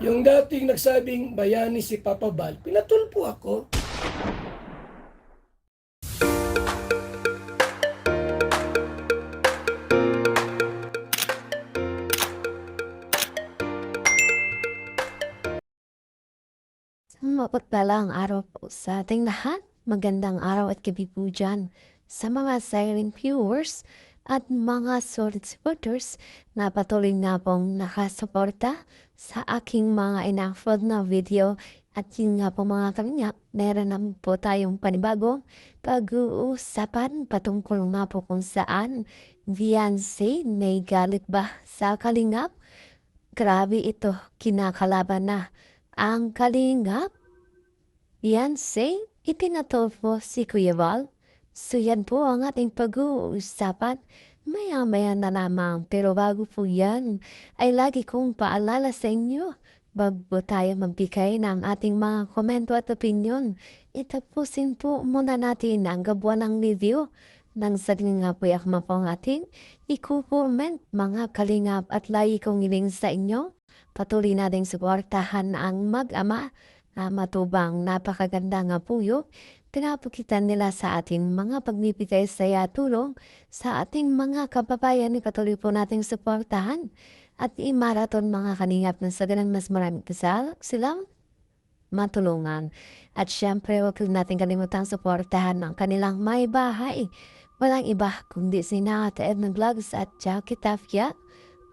Yung dating nagsabing bayani si Papa Bal, pinatulpo ako. Mapagpalang araw po sa ating lahat. Magandang araw at gabi po dyan sa mga silent viewers at mga solid supporters na patuloy na pong nakasuporta sa aking mga in-upload na video. At yun nga po mga kalingap, meron naman po tayong panibagong pag-uusapan patungkol nga po kung saan Beyonce may galit ba sa kalingap? Grabe ito, kinakalaban na ang kalingap. Beyonce, ipinatulfo si Kuya Val. So yan po ang ating pag-uusapan. Maya-maya na lamang. Pero bago po yan, ay lagi kong paalala sa inyo. Bago tayo magbigay ng ating mga komento at opinion, itapusin po muna natin ang gabuan ng review. Nang sa nga po yakma po ang ating i-comment mga kalingap at lagi kong iling sa inyo. Patuloy nating suportahan ang mag-ama na matubang napakaganda nga puyo, pinapakitan nila sa ating mga pagbibigay saya tulong sa ating mga kababayan ni patuloy po nating suportahan at i-marathon mga kaningap na sa ganang mas maraming kasal silang matulungan. At syempre, huwag natin kalimutang suportahan ang kanilang may bahay. Walang iba kundi si Nata Edna Vlogs at Jackie Tafia.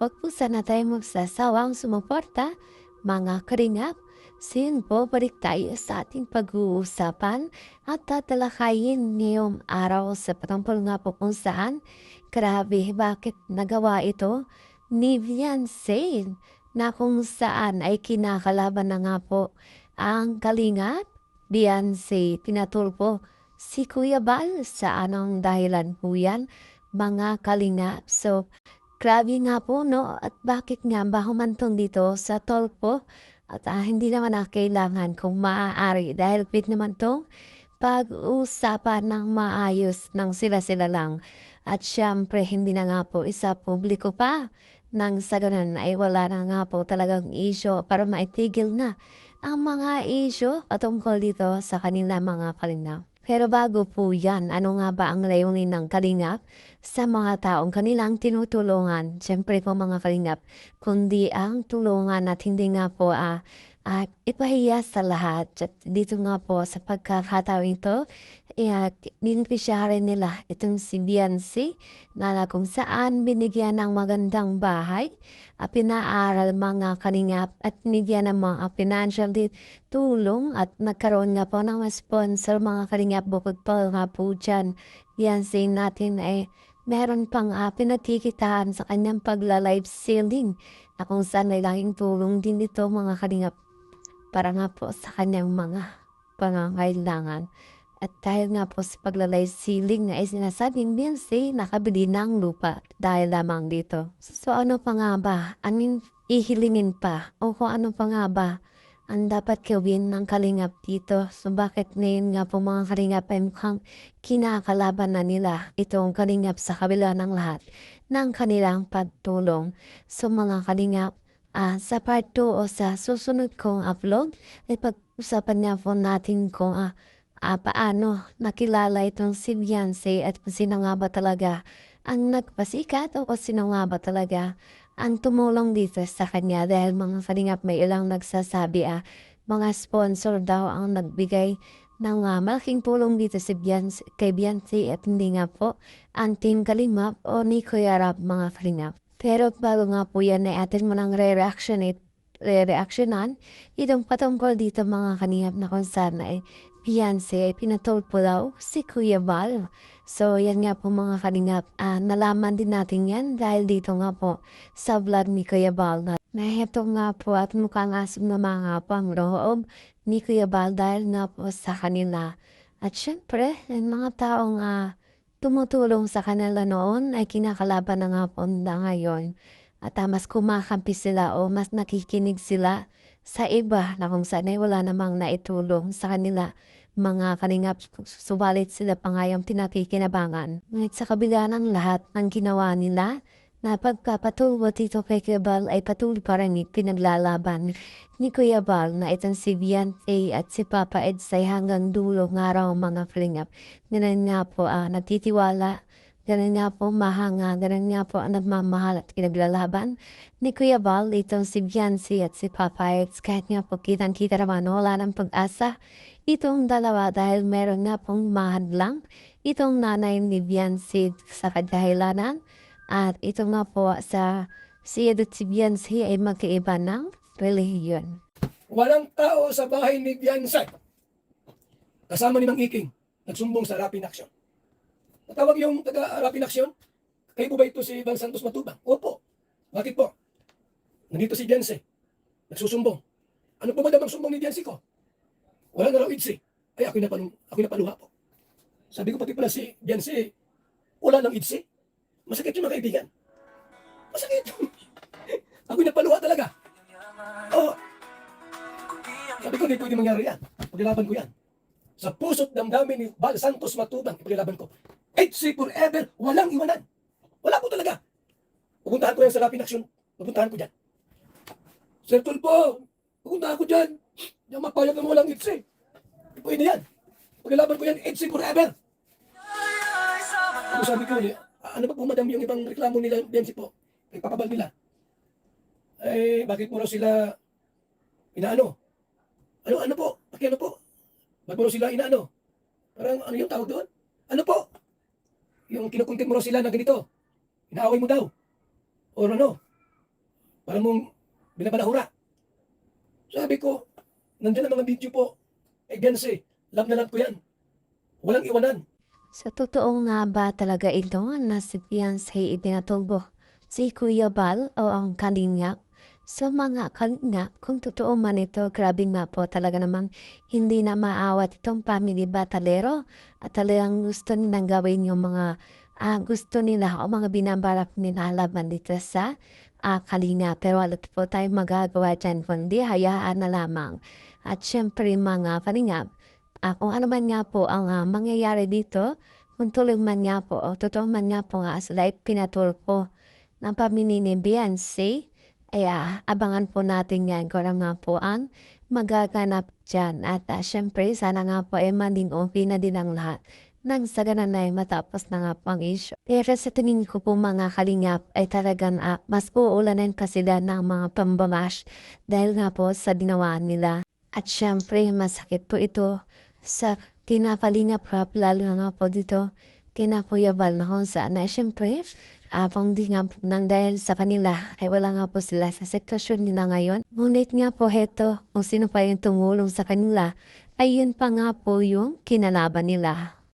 Huwag po sana tayo magsasawang sumuporta, mga karingap. Sin po, balik tayo sa ating pag-uusapan at tatalakayin ngayong araw sa patungkol nga po kung saan. Grabe, bakit nagawa ito ni Beyonce na kung saan ay kinakalaban na nga po ang kalingap. Beyonce, pinatulpo si Kuya Bal sa anong dahilan po yan, mga kalingap. So, grabe nga po, no? At bakit nga ba humantong dito sa tolpo? At hindi naman na kailangan kung maaari dahil pwede naman tong pag-usapan ng maayos ng sila-sila lang. At syempre, hindi na nga po isa publiko pa. Nang sa ganun ay wala na nga po talagang issue para maitigil na ang mga issue patungkol dito sa kanila mga kalingap. Pero bago po yan, ano nga ba ang layunin ng kalingap sa mga taong kanilang tinutulungan? Siyempre po mga kalingap, kundi ang tulungan at hindi nga po at ipahiya sa lahat. At dito nga po sa pagkakataon ito, beneficiary nila itong si Beyonce na kung saan binigyan ng magandang bahay, pinaaral mga kalingap at binigyan ng mga financial tulong at nagkaroon nga po ng sponsor mga kalingap bukod pa nga po dyan. Beyonce natin ay meron pang pinatikitaan sa kanyang pagla-live selling na kung saan ay laging tulong din ito mga kalingap para nga po sa kanyang mga pangangailangan. At dahil nga po sa paglalay ceiling na isinasabing Beyonce nakabili ng lupa dahil lamang dito. So ano pa nga ba? Ihilingin pa o kung ano pa nga ba ang dapat gawin ng kalingap dito. So bakit ngayon nga po mga kalingap ay mukhang kinakalaban na nila itong kalingap sa kabila ng lahat ng kanilang pagtulong. So mga kalingap, sa part 2 o sa susunod kong upload, ay pag-usapan nga po natin kung paano nakilala itong si Beyonce at kung sino nga ba talaga ang nagpasikat o kung sino nga ba talaga ang tumulong dito sa kanya dahil mga kalingap may ilang nagsasabi mga sponsor daw ang nagbigay ng malaking tulong dito si Beyonce, kay Beyonce at hindi nga po ang Team Kalingap o ni Kuya Rab mga kalingap. Pero bago nga po yan ay atin mo ng re-reactionan itong patungkol dito mga kalingap na kung saan ay Beyonce ay pinatulpo daw si Kuya Val. So yan nga po mga kalingap, nalaman din natin yan dahil dito nga po sa vlog ni Kuya Val na heto nga po at mukhang asim na mga pangloob ni Kuya Val dahil nga po sa kanila. At syempre, yung mga taong tumutulong sa kanila noon ay kinakalaban na nga po na ngayon. At mas kumakampi sila o mas nakikinig sila sa iba na kung saan ay wala namang naitulong sa kanila mga kalingap, subalit sila pa nga yung pinakikinabangan. Ngunit sa kabila ng lahat ng ginawa nila, na pagkapatuloy dito kay Kuya Bal ay patuloy pa rin pinaglalaban ni Kuya Bal na itong si Beyonce at si Papa Eds ay hanggang dulo nga raw mga kalingap. Ganun nga po natitiwala, ganun nga po mahanga, ganun nga po ang nagmamahal at pinaglalaban ni Kuya Bal itong si Beyonce at si Papa Eds. Kahit nga po kitang-kita naman wala ng pag-asa itong dalawa dahil meron nga pong mahadlang itong nanay ni Beyonce sa kadahilanan at ito nga po sa si Beyonce ay magkaiba ng relihiyon. Walang tao sa bahay ni Beyonce. Kasama ni Mang Iking, nagsumbong sa Rapid Action. Natawag yung taga-Rapid Action. Kayo po ba ito si Bang Santos Matubang? Opo. Bakit po? Nandito si Beyonce. Nagsusumbong. Ano po ba daw ang sumbong ni Beyonce ko? Wala na raw idsi. Ay, ako'y napaluha po. Sabi ko pati pala si Beyonce, wala nang idsi. Masakit yung mga kaibigan. Masakit. Ako'y napaluha talaga. Oo. Sabi ko, hindi pwede mangyari yan. Paglaban ko yan. Sa puso't damdamin ni Bal Santos Matubang, ipaglaban ko. HC forever, walang iwanan. Wala po talaga. Pupuntahan ko yan sa Rapid Action. Pupuntahan ko dyan. Sir Tulpo, pupuntahan ko dyan. Yung mapayag na walang HC. Pwede yan. Paglaban ko yan, HC forever. Ako sabi ko, ano ba po madam yung ibang reklamo nila, Beyonce po? Ipapabal nila. Eh, bakit mo raw sila inaano? Ano po? Ano po? Bakit mo raw sila inaano? Parang ano yung tawag doon? Ano po? Yung kinukuntin mo raw sila na ganito. Inaaway mo daw. O ano? Parang mong binabalahura. Sabi ko, nandiyan ang mga video po. Eh, Beyonce, love na love ko yan. Walang iwanan. Sa totoo nga ba talaga ito na si Beyonce itinatulbo si Kuya Bal o ang kalingap? Sa mga kalingap, kung totoo man ito, grabe nga po talaga naman hindi na maawat itong family batalero at talagang gusto nilang gawin yung mga gusto nila o mga binabalak nila laban dito sa kalingap. Pero wala po tayong magagawa dyan kundi hayaan na lamang. At syempre mga kalingap, kung ano man nga po ang mangyayari dito, kung tuloy man nga po o totoo man nga po nga sila pinatulpo ng pamilya ni Beyonce, ay abangan po natin yan kung ano nga po ang magaganap dyan. At syempre, sana nga po ay maging okay na din ang lahat nang sa ganun ay matapos na nga po ang issue. Pero sa tingin ko po mga kalingap ay talagang mas uulanan pa sila ng mga pambamash dahil nga po sa ginawa nila. At syempre, masakit po ito sa kinapalingap rap, lalo nga po dito, Kuya Bal na kung saan na syempre, pang di nga po nang dahil sa kanila, ay wala nga po sila sa sitwasyon nila ngayon. Ngunit nga po heto, kung sino pa yung tumulong sa kanila, ay yun pa nga po yung kinalaban nila.